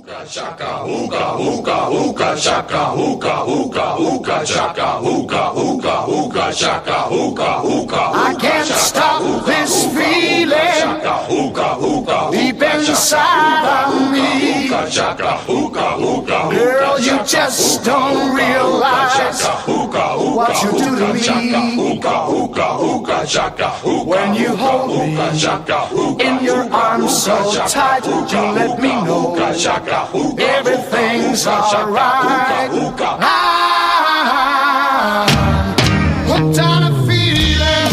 Shaka hookah hookah hookah shaka hookah hookah hookah shaka hookah hookah hookah shaka hookah hookah. I can't stop this feeling deep inside of me. Girl, you just don't realize what you do to me. When you hold me in your arms so tight, you let me know everything's alright. Hooked on a feeling.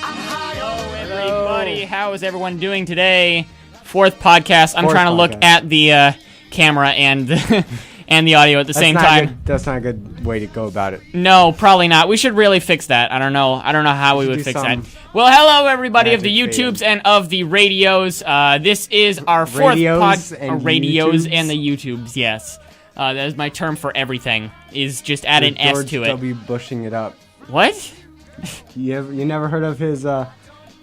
Hello, everybody. How is everyone doing today? Fourth podcast. I'm trying to look at the camera and the audio at the same time. That's not a good way to go about it. No, probably not. We should really fix that. I don't know how we would fix that. Well, hello, everybody of the YouTubes and of the radios. This is our fourth radios and the YouTubes. Yes, that is my term for everything. Is just add an S to it. George W. Bushing it up. What? You never heard of his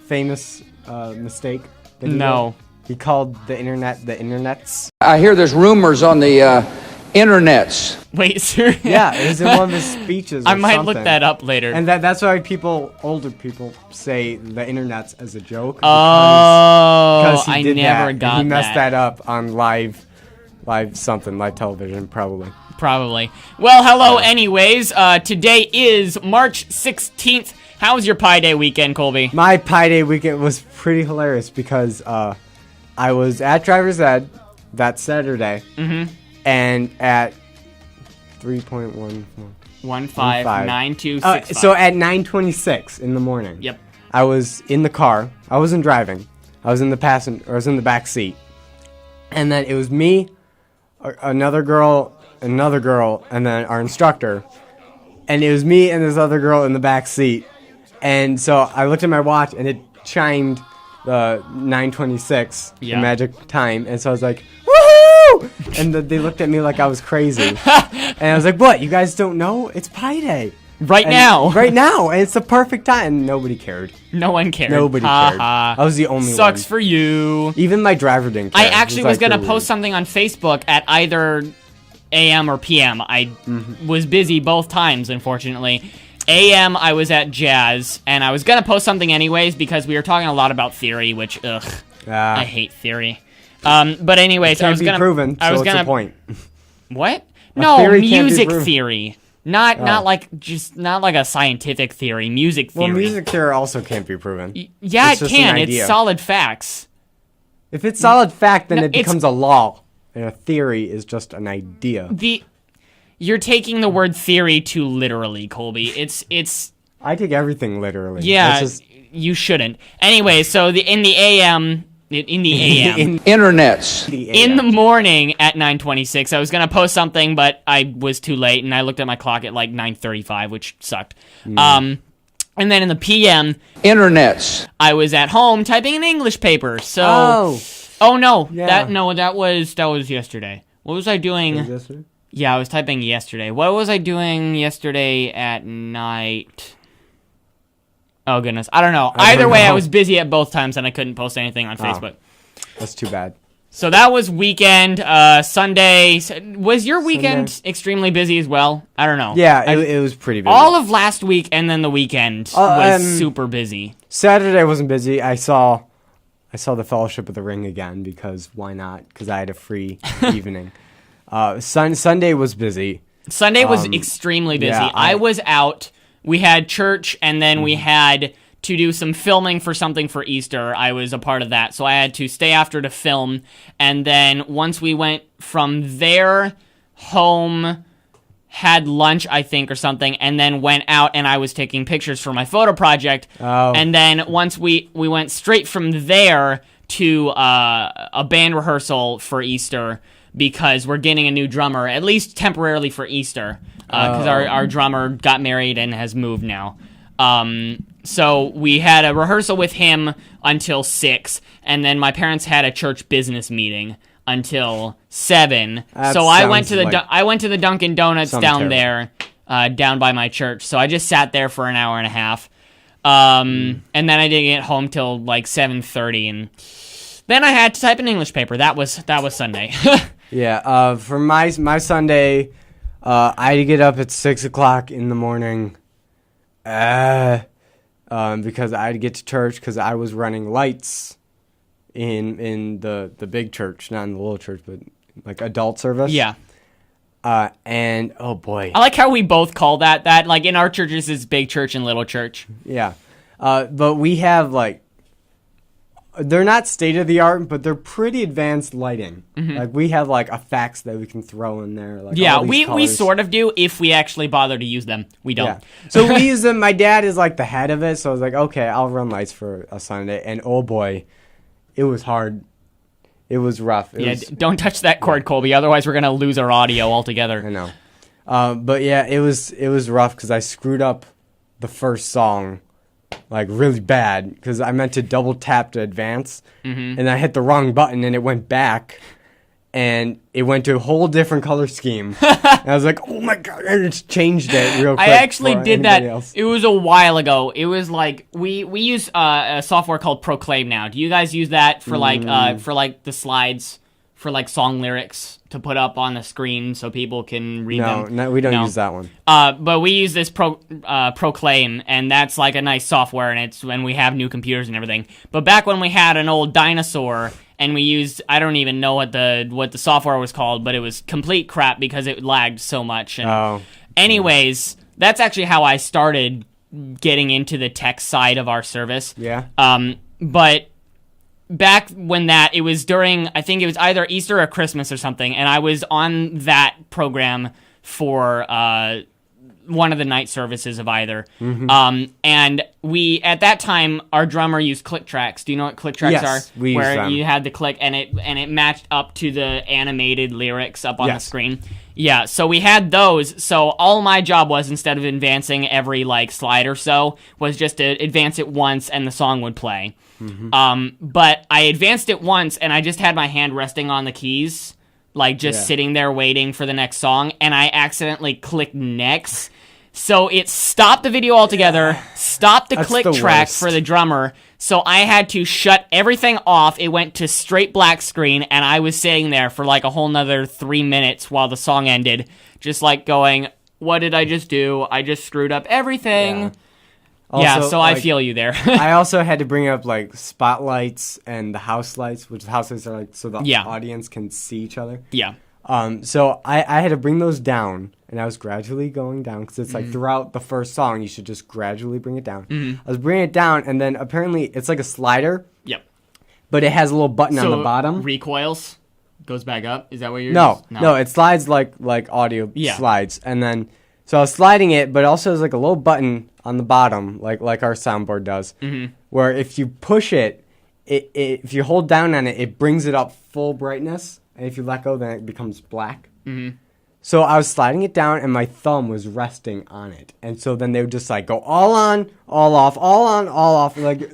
famous mistake? No. He called the internet the internets. I hear there's rumors on the internets. Wait, sir? Yeah, it was in one of his speeches. I might look that up later. And that's why older people say the internets as a joke. Oh, he I did never that. got He messed that up on live television, probably. Probably. Well, hello anyways. Today is March 16th. How was your Pi Day weekend, Colby? My Pi Day weekend was pretty hilarious because I was at Driver's Ed that Saturday, and at 3.14. 159265. So at 9:26 in the morning. Yep. I was in the car. I wasn't driving. I was in the I was in the back seat. And then it was me, another girl, and then our instructor. And it was me and this other girl in the back seat. And so I looked at my watch and it chimed 9:26, the magic time. And so I was like, woohoo! And they looked at me like I was crazy. And I was like, what? You guys don't know? It's Pi Day. Right now. And it's the perfect time. And nobody cared. No one cared. Nobody cared. I was the only one. Sucks for you. Even my driver didn't care. I actually was going to post something on Facebook at either AM or PM. I was busy both times, unfortunately. AM, I was at Jazz, and I was going to post something anyways because we were talking a lot about theory, which, I hate theory. But anyway, so I was going to... proven, so what's the point? What? No, music theory. Not like a scientific theory, music theory. Well, music theory also can't be proven. Yeah, it can. It's solid facts. If it's solid fact, then it becomes a law. And a theory is just an idea. You're taking the word theory too literally, Colby. It's. I take everything literally. Yeah, you shouldn't. Anyway, so in the AM, Internets. In the morning at 9:26, I was gonna post something, but I was too late, and I looked at my clock at like 9:35, which sucked. And then in the PM, Internets. I was at home typing an English paper. So. Oh no, yeah. that was yesterday. What was I doing? Yesterday? Yeah, I was typing yesterday. What was I doing yesterday at night? Oh goodness, I don't know. Either way, I was busy at both times and I couldn't post anything on Facebook. That's too bad. So that was weekend. Sunday. Was your weekend extremely busy as well? I don't know. Yeah, it was pretty busy. All of last week and then the weekend was super busy. Saturday wasn't busy. I saw the Fellowship of the Ring again because why not? Because I had a free evening. Sunday was busy. Sunday was extremely busy. Yeah, I was out. We had church, and then we had to do some filming for something for Easter. I was a part of that, so I had to stay after to film. And then once we went from there home, had lunch, I think, or something, and then went out, and I was taking pictures for my photo project. Oh. And then once we went straight from there to a band rehearsal for Easter, because we're getting a new drummer, at least temporarily for Easter, because our drummer got married and has moved now. So we had a rehearsal with him until 6, and then my parents had a church business meeting until 7. So I went to the Dunkin' Donuts down there, down by my church. So I just sat there for an hour and a half, and then I didn't get home till like 7:30, and Then I had to type an English paper. That was Sunday. Yeah. For my Sunday, I had to get up at 6 o'clock in the morning. Because I had to get to church because I was running lights in the big church, not in the little church, but like adult service. Yeah. And oh boy. I like how we both call that. Like in our churches is big church and little church. Yeah. But we have like, they're not state of the art, but they're pretty advanced lighting. Mm-hmm. Like we have like effects that we can throw in there. Like yeah, all these we colors. sort of do if we actually bother to use them. We don't. Yeah. So we use them. My dad is like the head of it, so I was like, okay, I'll run lights for a Sunday. And oh boy, it was hard. It was rough. Don't touch that cord, Colby. Otherwise, we're gonna lose our audio altogether. I know. But yeah, it was rough because I screwed up the first song. Like really bad because I meant to double tap to advance and I hit the wrong button and it went back and it went to a whole different color scheme. And I was like, oh my God, I just changed it real quick. I actually did that. Else. It was a while ago. It was like we use a software called Proclaim now. Do you guys use that for like the slides for like song lyrics to put up on the screen so people can read them? No, we don't use that one. But we use this Proclaim, and that's like a nice software, and it's when we have new computers and everything. But back when we had an old dinosaur, and we used, I don't even know what the software was called, but it was complete crap because it lagged so much. And anyways, that's actually how I started getting into the tech side of our service. Yeah. But back when it was during, I think it was either Easter or Christmas or something, and I was on that program for one of the night services of either. Mm-hmm. And we, at that time, our drummer used click tracks. Do you know what click tracks are? We use them. You had the click, and it matched up to the animated lyrics up on the screen. Yeah, so we had those. So all my job was, instead of advancing every like slide or so, was just to advance it once and the song would play. Mm-hmm. But I advanced it once and I just had my hand resting on the keys, like just sitting there waiting for the next song, and I accidentally clicked next. So it stopped the video altogether, stopped the click track for the drummer, so I had to shut everything off. It went to straight black screen, and I was sitting there for like a whole nother 3 minutes while the song ended, just like going, what did I just do? I just screwed up everything. Yeah. Also, so I feel you there. I also had to bring up like spotlights and the house lights, which the house lights are like so the audience can see each other. Yeah. So I had to bring those down, and I was gradually going down because it's like throughout the first song you should just gradually bring it down. I was bringing it down, and then apparently it's like a slider. Yep. But it has a little button on the bottom. Recoils, goes back up. Is that what you're? No, it slides like audio slides, and then so I was sliding it, but it also has like a little button on the bottom, like our soundboard does, where if you push it, if you hold down on it, it brings it up full brightness, and if you let go, then it becomes black. So I was sliding it down, and my thumb was resting on it, and so then they would just like go all on, all off, all on, all off, like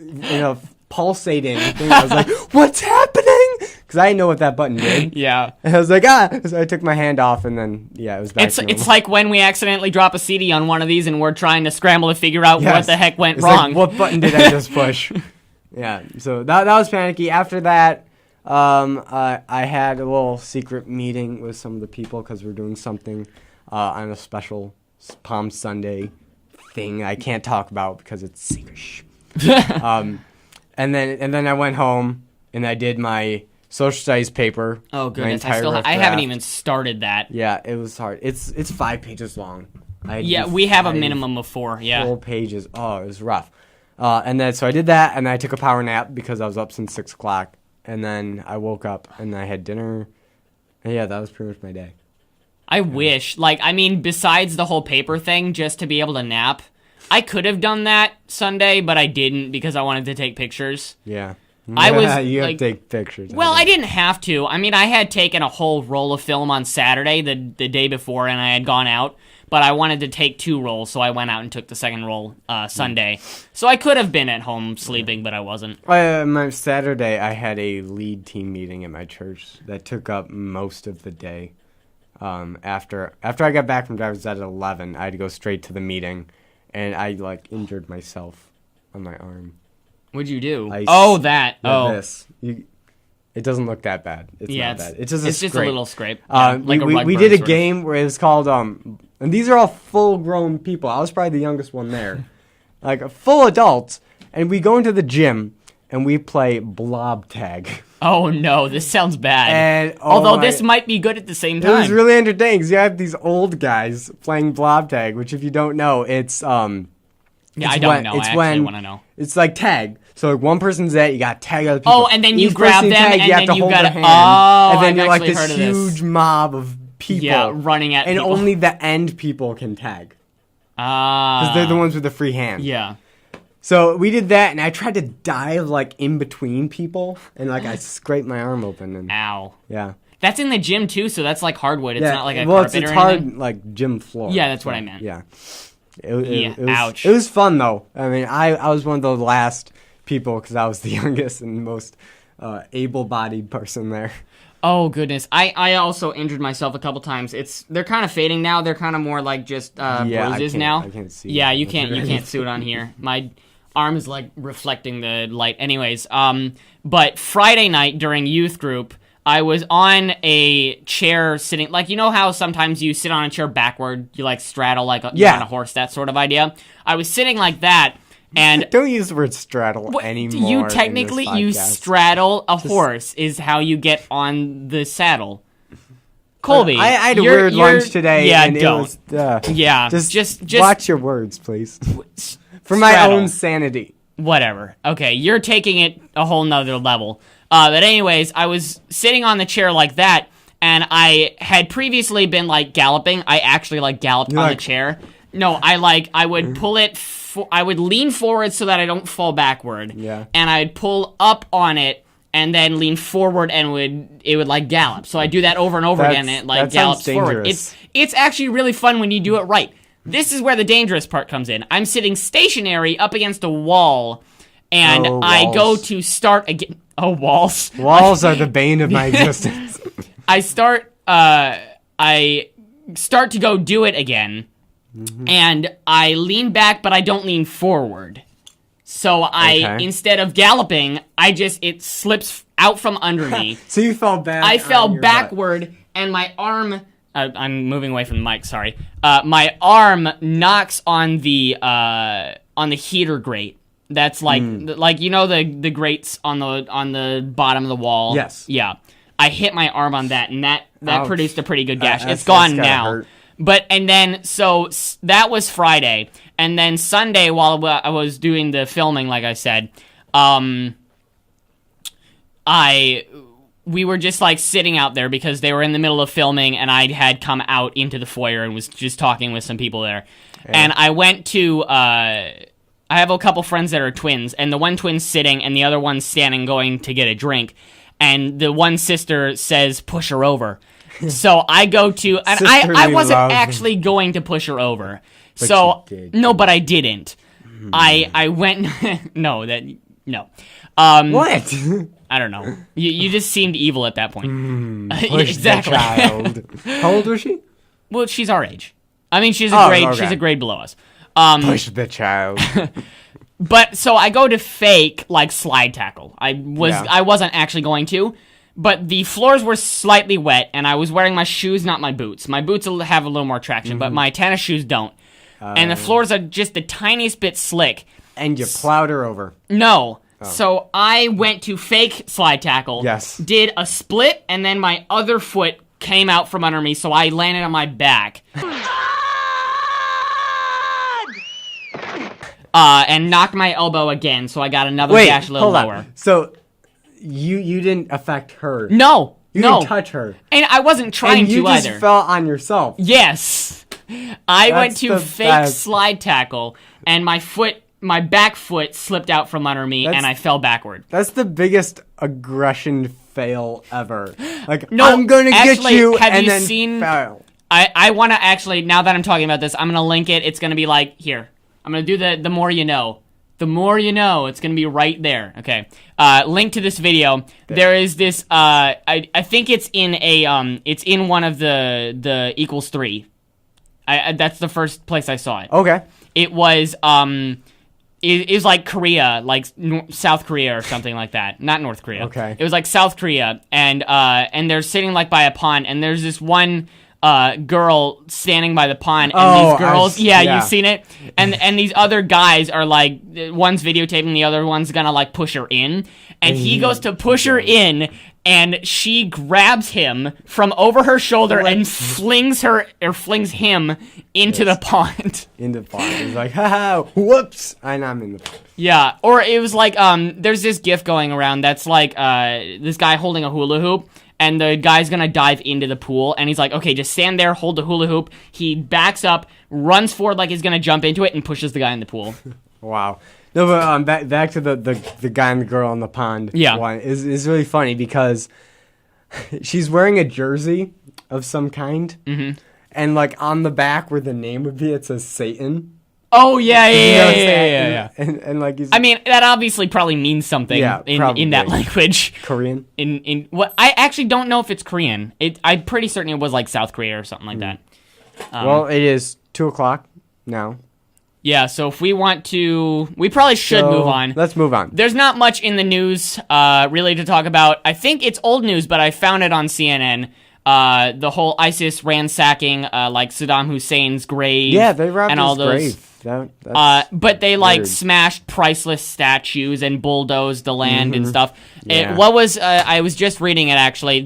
pulsating thing. I was like, "What's happening?" Because I didn't know what that button did. Yeah. And I was like, So I took my hand off, and then it was back. It's like when we accidentally drop a CD on one of these, and we're trying to scramble to figure out what the heck went wrong. Like, what button did I just push? Yeah. So that was panicky. After that, I had a little secret meeting with some of the people because we're doing something on a special Palm Sunday thing I can't talk about because it's secret. And then I went home and I did my social studies paper. Oh goodness, I haven't even started that. Yeah, it was hard. It's 5 pages long. We have a minimum of 4. Yeah, full pages. Oh, it was rough. And then so I did that, and I took a power nap because I was up since 6 o'clock. And then I woke up and I had dinner. And yeah, that was pretty much my day. I wish, besides the whole paper thing, just to be able to nap. I could have done that Sunday, but I didn't because I wanted to take pictures. Yeah. You have to take pictures. Well, I didn't have to. I had taken a whole roll of film on Saturday, the day before, and I had gone out. But I wanted to take 2 rolls, so I went out and took the second roll Sunday. So I could have been at home sleeping, but I wasn't. My Saturday, I had a lead team meeting at my church that took up most of the day. After I got back from driver's ed at 11, I had to go straight to the meeting, and I injured myself on my arm. What'd you do? This. It doesn't look that bad. It's not bad. It's just a scrape. Just a little scrape. Yeah, We did a game where it was called and these are all full-grown people. I was probably the youngest one there, like full adults, and we go into the gym and we play blob tag. Oh no, this sounds bad. And although this might be good at the same time. It was really entertaining because you have these old guys playing blob tag, which if you don't know, it's I don't know. I actually want to know. It's like tag. So like one person's at, you got to tag other people. Oh, and then you grab them, and you have then to you hold got to. their hand, Oh, and then I've you're like actually this heard of this. huge mob of people. Yeah, running at and people. only the end people can tag Ah, because they're the ones with the free hand. Yeah. So we did that, and I tried to dive like in between people, and like I scraped my arm open. And Ow. yeah, That's in the gym too, so that's like hardwood. It's not like a well, carpet it's or hard anything. like gym floor. Yeah, that's what I meant. Yeah. Ouch. It was fun though. I mean, I was one of the last people because I was the youngest and most able-bodied person there. Oh goodness, I also injured myself a couple times. They're kind of fading now. They're kind of more like just bruises now. I can't see. Yeah, you can't see it on here. My arm is like reflecting the light. Anyways, but Friday night during youth group, I was on a chair sitting, like, you know how sometimes you sit on a chair backward, you like straddle like you're on a horse, that sort of idea. I was sitting like that, and don't use the word straddle anymore. You technically you straddle a horse is how you get on the saddle. Colby, I had a weird lunch today. Yeah, and don't. It was, yeah, just watch your words, please, for my straddle. own sanity. Whatever. Okay, you're taking it a whole nother level. But anyways, I was sitting on the chair like that, and I had previously been like galloping. I actually like galloped on the chair. No, I would pull it. I would lean forward so that I don't fall backward. Yeah. And I'd pull up on it and then lean forward, and it would like gallop. So I do that over and over again, and it like gallops forward. It's actually really fun when you do it right. This is where the dangerous part comes in. I'm sitting stationary up against a wall, and I go to start again. Oh, walls. Walls are the bane of my existence. I start to go do it again, and I lean back, but I don't lean forward. So instead of galloping, it slips out from under me. So you fell back. I fell backward, and my arm. I'm moving away from the mic. Sorry. My arm knocks on the heater grate. That's like you know the grates on the bottom of the wall. Yes. Yeah. I hit my arm on that, and that produced a pretty good gash. It's gone now. Hurt. So that was Friday, and then Sunday while I was doing the filming, like I said, we were just like sitting out there because they were in the middle of filming, and I had come out into the foyer and was just talking with some people there, and I went to. I have a couple friends that are twins, and the one twin's sitting, and the other one's standing going to get a drink, and the one sister says, push her over. So I go to, and I wasn't actually going to push her over. But so, you did. no, but I didn't. I went, no. What? I don't know. You just seemed evil at that point. Push Exactly. the child. How old was she? Well, she's our age. I mean, she's a grade below us. Push the child. But so I go to fake like slide tackle. I wasn't actually going to, but the floors were slightly wet, and I was wearing my shoes, not my boots. My boots will have a little more traction, but my tennis shoes don't. And the floors are just the tiniest bit slick. And you plowed her over. No. So I went to fake slide tackle. Yes. Did a split, and then my other foot came out from under me, so I landed on my back. And knocked my elbow again, so I got another gash a little lower. On. So you didn't affect her. No. You didn't touch her. And I wasn't trying to either. And you just fell on yourself. Yes. I went to fake slide tackle, and my back foot slipped out from under me, and I fell backward. That's the biggest aggression fail ever. Like, no, I'm going to get you, have and you then seen, fail. I want to actually, now that I'm talking about this, I'm going to link it. It's going to be like, here. I'm going to do the more you know. The more you know, it's going to be right there. Okay. Link to this video. There is this, I think it's in it's in one of the equals 3. That's the first place I saw it. Okay. It was, is like Korea, like South Korea or something like that. Not North Korea. Okay. It was like South Korea, and they're sitting like by a pond, and there's this one girl standing by the pond, and these girls, you've seen it, and these other guys are like, one's videotaping, the other one's gonna like push her in, and he goes to push her in, and she grabs him from over her shoulder and flings him into the pond. In the pond. He's like, haha, whoops. And I'm in the pond. Yeah, or it was like, there's this gif going around that's like, this guy holding a hula hoop, and the guy's gonna dive into the pool, and he's like, okay, just stand there, hold the hula hoop. He backs up, runs forward like he's gonna jump into it, and pushes the guy in the pool. Wow. No, but back to the guy and the girl in the pond. Yeah. One is really funny because she's wearing a jersey of some kind, and like on the back where the name would be, it says Satan. Oh yeah. And like I mean, that obviously probably means something in that language. Korean. In what I actually don't know if it's Korean. I'm pretty certain it was like South Korea or something like that. Well, it is 2:00 now. Yeah, so if we want to, we probably should move on. Let's move on. There's not much in the news really to talk about. I think it's old news, but I found it on CNN. The whole ISIS ransacking like Saddam Hussein's grave. Yeah, they robbed and all his those. grave. That's but they like weird. smashed priceless statues and bulldozed the land and stuff. Yeah. I was just reading it actually.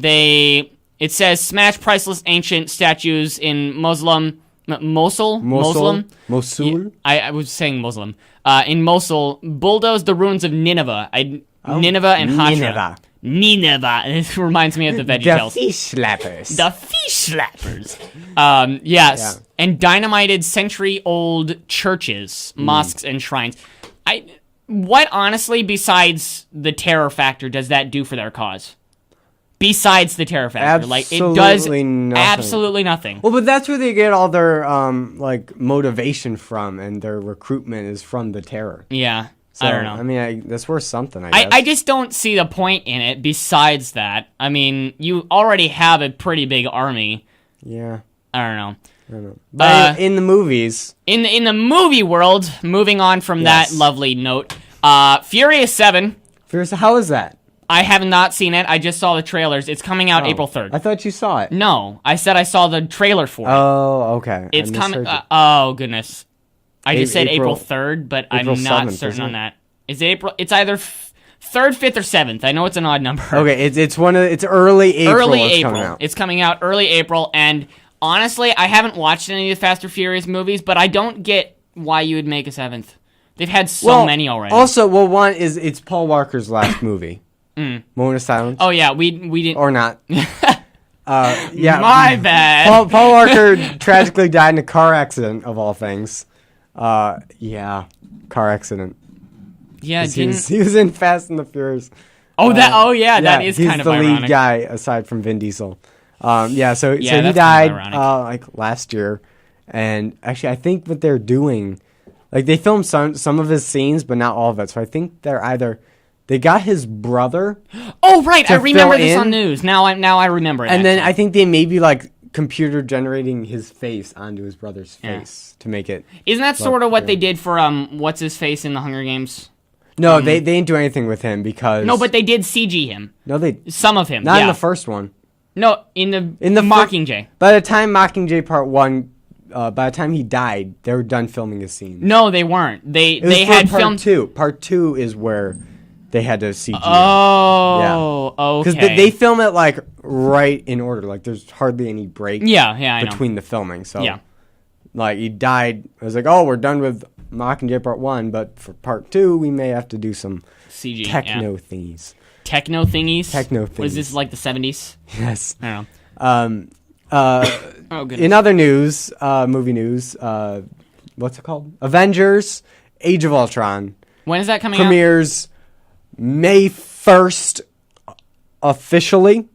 It says smash priceless ancient statues in Mosul. Mosul? I was saying Muslim. In Mosul, bulldozed the ruins of Nineveh. Nineveh and Hatra. Nineveh. This reminds me of the VeggieTales. The fish slappers. The fish slappers. Yes. Yeah. And dynamited century-old churches, mosques, and shrines. What, honestly, besides the terror factor, does that do for their cause? Besides the terror factor. It does nothing. absolutely nothing. Well, but that's where they get all their motivation from, and their recruitment is from the terror. Yeah. So, I don't know. I mean, that's worth something, I guess. I just don't see the point in it besides that. I mean, you already have a pretty big army. Yeah. I don't know. But in the movies... In the movie world, moving on from that lovely note, Furious 7. How is that? I have not seen it. I just saw the trailers. It's coming out April 3rd. I thought you saw it. No, I said I saw the trailer for it. Oh, okay. It's coming... oh, goodness. I just said April April 3rd, but April I'm not 7th, certain on isn't it? that. Is it April? It's either 3rd, 5th, or 7th. I know it's an odd number. Okay, it's early April. Early it's April. Coming out. It's coming out early April, and honestly, I haven't watched any of the Fast or Furious movies, but I don't get why you would make a 7th. They've had so many already. Also, one is it's Paul Walker's last movie. Moment of Silence. Oh yeah, we didn't. Or not. Yeah. My bad. Paul Walker tragically died in a car accident, of all things. Yeah, car accident. Yeah, He was in Fast and the Furious. Oh, that is kind of ironic. He's the lead guy aside from Vin Diesel. So he that's died kind of ironic. like last year, and actually I think what they're doing, like they filmed some of his scenes, but not all of it. So I think they got his brother. Oh right, I remember this in. on news. Now I remember it. And then actually. I think they may be like computer generating his face onto his brother's face to make it. Isn't that sort of what they did for what's his face in the Hunger Games? No, they didn't do anything with him because No, but they did CG him. no, they Some of him. not yeah. in the first one. No, in the Mockingjay. By the time Mockingjay Part 1, by the time he died, they were done filming his scenes. No, they weren't. They It was had part filmed 2. Part 2 is where they had to CG. Oh, okay. Because they film it like right in order. Like there's hardly any break. I know. between the filming. So Yeah. like he died. I was like, oh, we're done with Mockingjay Part 1, but for Part 2, we may have to do some CG techno thingies. Techno thingies. Techno Was thingies. this like the 70s? Yes. I don't know. Oh, goodness. In other news, movie news, what's it called? Avengers: Age of Ultron When is that coming out? premieres May 1st officially.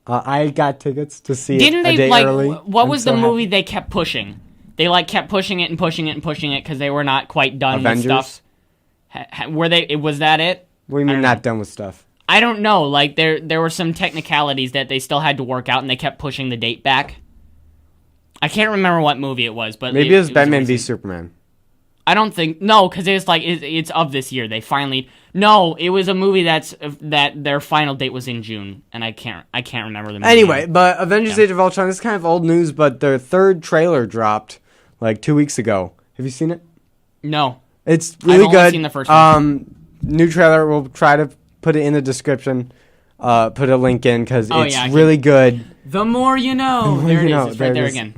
I got tickets to see Didn't it a they day like? early. What I'm was so the happy. movie they kept pushing? They like kept pushing it and pushing it and pushing it because they were not quite done Avengers? with stuff. Were they? Was that it? What do you mean not done with stuff? I don't know. Like there were some technicalities that they still had to work out, and they kept pushing the date back. I can't remember what movie it was, but Maybe it was Batman v recent. Superman. I don't think no, because it's like it's of this year. They finally no, it was a movie that their final date was in June, and I can't remember the movie. Anyway, but Avengers: Age of Ultron is kind of old news, but their third trailer dropped like 2 weeks ago. Have you seen it? No, it's really I've good. only seen the first one. New trailer. We'll try to put it in the description. Put a link in because it's really good. The more you know. There it is. It's right there again.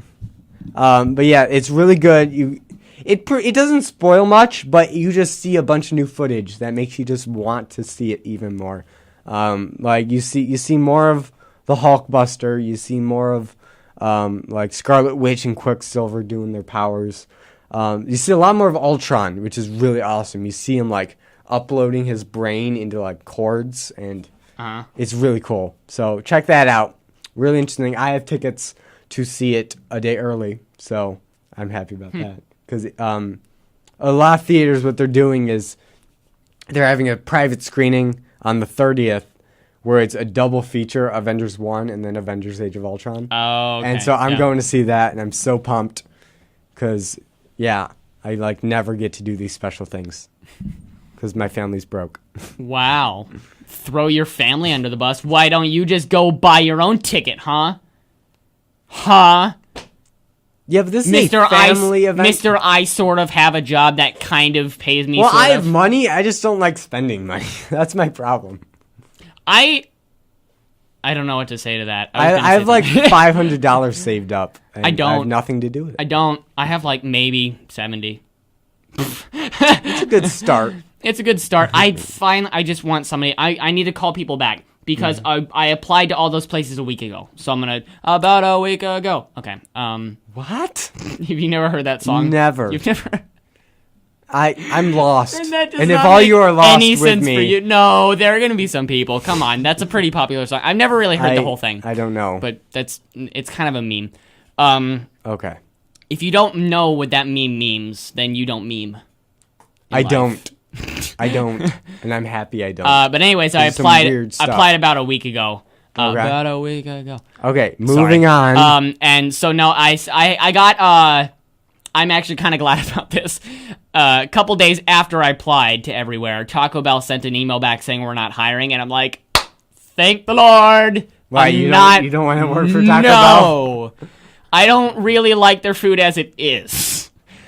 But yeah, it's really good. It doesn't spoil much, but you just see a bunch of new footage that makes you just want to see it even more. Like you see more of the Hulkbuster. You see more of like Scarlet Witch and Quicksilver doing their powers. You see a lot more of Ultron, which is really awesome. You see him like uploading his brain into like cords, and it's really cool. So check that out. Really interesting. I have tickets to see it a day early, so I'm happy about that. Because a lot of theaters, what they're doing is they're having a private screening on the 30th where it's a double feature, Avengers 1 and then Avengers Age of Ultron. Oh, okay. And so I'm going to see that, and I'm so pumped because, yeah, I like never get to do these special things because my family's broke. Wow. Throw your family under the bus. Why don't you just go buy your own ticket, huh? Huh? Yeah, but this is a family event. Mr. I sort of have a job that kind of pays me. Well, I have money. I just don't like spending money. That's my problem. I don't know what to say to that. I have like $500 saved up. And I don't. I have nothing to do with it. I don't. I have like maybe 70. It's a good start. It's a good start. I just want somebody. I need to call people back. Because I applied to all those places a week ago. So I'm going to... About a week ago. Okay. What? Have you never heard that song? Never. You've never... I'm lost. And if all you are lost any with sense me... For you. No, there are going to be some people. Come on. That's a pretty popular song. I've never really heard the whole thing. I don't know. But it's kind of a meme. Okay. If you don't know what that meme means, then you don't meme. I don't. And I'm happy I don't. But anyways, I applied about a week ago. About a week ago. Okay, moving on. And so no, I got. I'm actually kind of glad about this. A couple days after I applied to everywhere, Taco Bell sent an email back saying we're not hiring, and I'm like, thank the Lord. Why you don't want to work for Taco Bell? No, I don't really like their food as it is.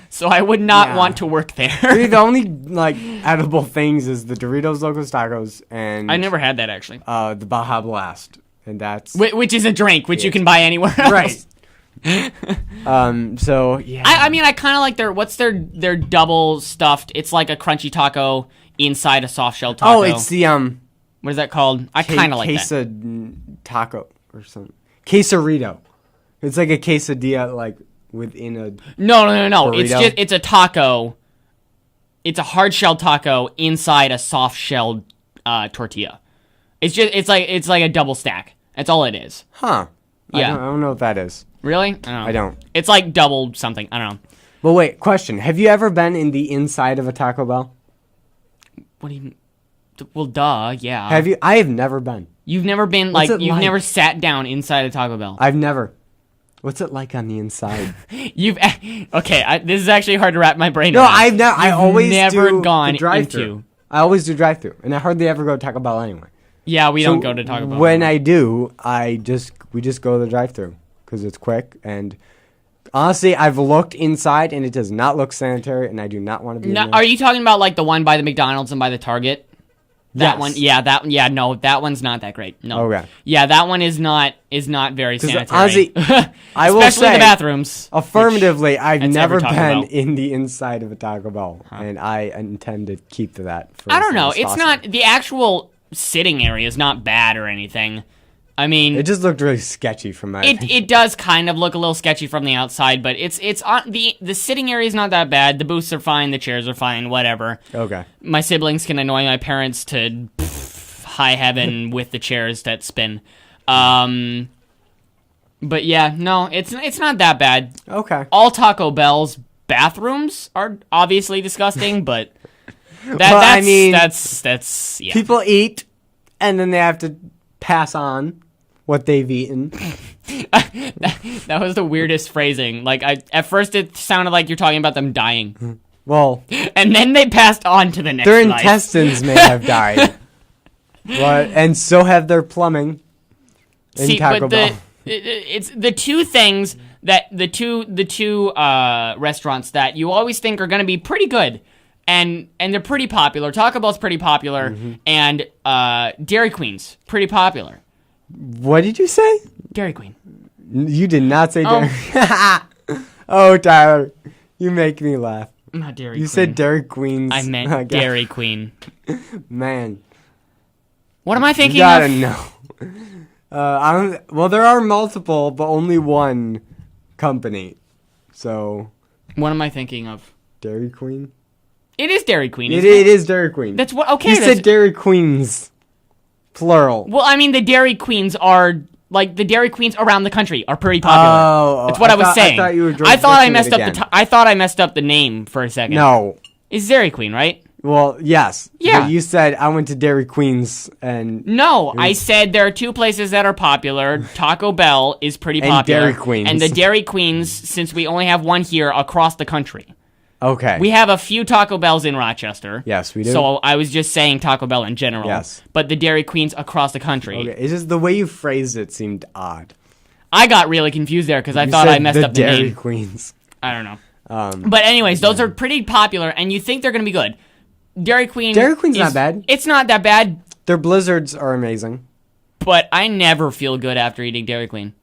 So I would not want to work there. Dude, the only like edible things is the Doritos Locos Tacos and I never had that actually. The Baja Blast, and that's which is a drink which you can buy anywhere else. Right. So yeah. I mean I kind of like their double stuffed. It's like a crunchy taco inside a soft shell taco. Oh, it's the what is that called? I kind of like that. Queso taco or something. Quesarito. It's like a quesadilla like. Within a no. burrito? It's a taco. It's a hard shell taco inside a soft shelled tortilla. It's like a double stack. That's all it is. Huh? Yeah. I don't know what that is. Really? I don't. It's like double something. I don't know. Well, wait. Question: have you ever been in the inside of a Taco Bell? What do you? Well, duh. Yeah. Have you? I have never been. You've never been never sat down inside a Taco Bell. I've never. What's it like on the inside? Okay. This is actually hard to wrap my brain around. No, I always never do gone the drive-thru. I always do drive-thru, and I hardly ever go to Taco Bell anyway. Yeah, we don't go to Taco Bell. When I do, we just go to the drive-thru because it's quick. And honestly, I've looked inside, and it does not look sanitary, and I do not want to be in there. Are you talking about like the one by the McDonald's and by the Target? That one, no, that one's not that great. No. Okay. Yeah, that one is not very sanitary. Honestly, I will especially say, the bathrooms. Affirmatively, I've never been Bell. in the inside of a Taco Bell, and I intend to keep to that. I don't know. It's not the actual sitting area is not bad or anything. I mean, it just looked really sketchy from my opinion. It does kind of look a little sketchy from the outside, but it's on the sitting area is not that bad. The booths are fine, the chairs are fine, whatever. Okay. My siblings can annoy my parents to high heaven with the chairs that spin. But yeah, no, it's not that bad. Okay. All Taco Bell's bathrooms are obviously disgusting, but that's yeah. People eat and then they have to pass on what they've eaten. That was the weirdest phrasing. Like at first it sounded like you're talking about them dying. Well, and then they passed on to the next their life. intestines may have died. And so have their plumbing in See, Taco but Bell. it's the two things that the two restaurants that you always think are going to be pretty good, and they're pretty popular. Taco Bell's pretty popular, and Dairy Queen's pretty popular. What did you say? Dairy Queen. You did not say Dairy. Oh, Tyler, you make me laugh. Not Dairy Queen. You said Dairy Queen's. I meant Dairy Queen. Man, What am I thinking you gotta of? know. Well, there are multiple, but only one company. So, What am I thinking of? Dairy Queen? It is Dairy Queen. It Isn't is Dairy Queen. That's what. Okay. You that's- said Dairy Queens. Plural. Well, I mean, the Dairy Queens are like the Dairy Queens around the country are pretty popular. Oh, that's what I was saying. I thought you were I thought I switching messed it up the. again. I thought I messed up the name for a second. No. It's Dairy Queen, right? Well, yes. Yeah. But you said I went to Dairy Queen's and No, I said there are two places that are popular. Taco Bell is pretty And popular, Dairy Queens. and the Dairy Queens, since we only have one here across the country. okay. We have a few Taco Bells in Rochester. Yes, we do. So I was just saying Taco Bell in general. Yes. But the Dairy Queens across the country. Okay. It's just the way you phrased it seemed odd. I got really confused there because I You thought I said messed up the Dairy name. Queens. I don't know. But anyways, those are pretty popular, and you think they're going to be good. Dairy Queen's not bad. It's not that bad, Their blizzards are amazing. but I never feel good after eating Dairy Queen.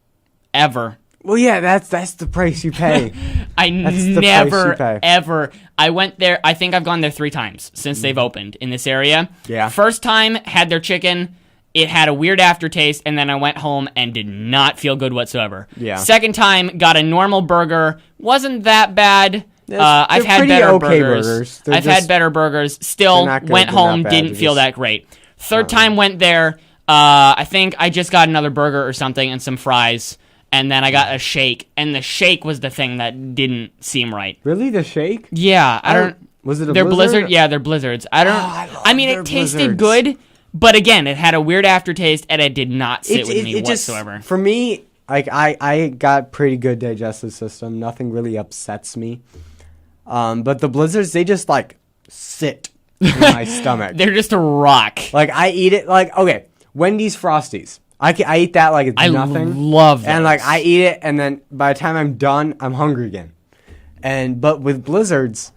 Ever. Well, yeah, that's the price you pay. I That's the price never, you pay. ever. I went there. I think I've gone there 3 times since they've opened in this area. Yeah. First time, had their chicken. It had a weird aftertaste, and then I went home and did not feel good whatsoever. Yeah. Second time, got a normal burger. Wasn't that bad. I've they're had pretty better okay burgers. burgers. They're I've had just- better burgers. Still, they're not good, went they're not home, bad, didn't they're feel just- that great. Third time went there. I think I just got another burger or something and some fries. And then I got a shake, and the shake was the thing that didn't seem right. Really, the shake? Yeah, I don't. Was it a They're blizzard? Yeah, they're blizzards. I don't. I love I mean, their it tasted blizzards. good, but again, it had a weird aftertaste, and it did not sit with me whatsoever. For me, like I got pretty good digestive system. Nothing really upsets me. But the blizzards, they just like sit in my stomach. They're just a rock. Like I eat it like okay, Wendy's Frosties. I eat that like it's I nothing. love that. And like I eat it, and then by the time I'm done, I'm hungry again. But with blizzards,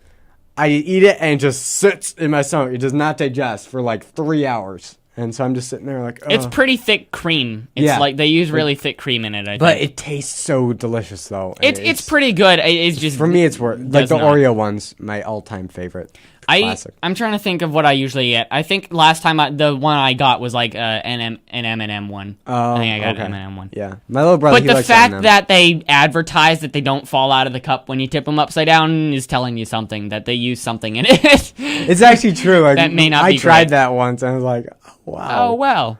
I eat it and it just sits in my stomach. It does not digest for like 3 hours, and so I'm just sitting there like. It's pretty thick cream. It's Yeah. like they use really thick cream in it. I But think. it tastes so delicious though. and It's pretty good. It's just for me. It's worth like does the not. Oreo one's my all-time favorite. Classic. I'm trying to think of what I usually get. I think last time the one I got was like an M&M one. I think I got an M&M one. Yeah, my little brother. But he the likes fact M&M. that they advertise that they don't fall out of the cup when you tip them upside down is telling you something, that they use something in it. it's actually true. Like, That may not I be tried great. that once and I was like, oh, wow. Oh, well.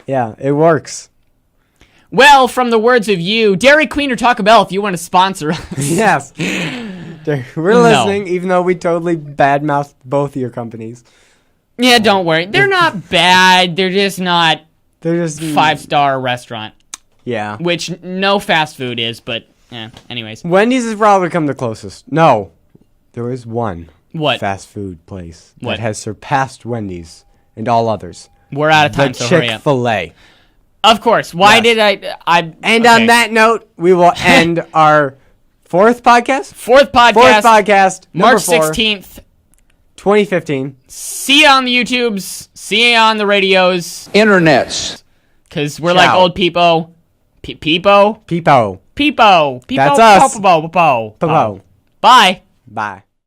Yeah, it works. Well, from the words of you, Dairy Queen or Taco Bell, if you want to sponsor us. Yes. We're listening, even though we totally badmouthed both of your companies. Yeah, don't worry. They're not bad. They're just not They're just 5-star restaurant, Yeah. which no fast food is, but anyways. Wendy's has probably come the closest. No, there is one What? fast food place What? that has surpassed Wendy's and all others. We're out of time, The so hurry up. Chick-fil-A. Of course. Why Yes. did I... And okay. on that note, we will end our fourth podcast. Fourth podcast, number March 4, 16th. 2015. See you on the YouTubes. See you on the radios. Internets. Because we're like Ciao. old people. Peepo? Peepo. Peepo. That's us. Popo. Popo. Bye. Bye.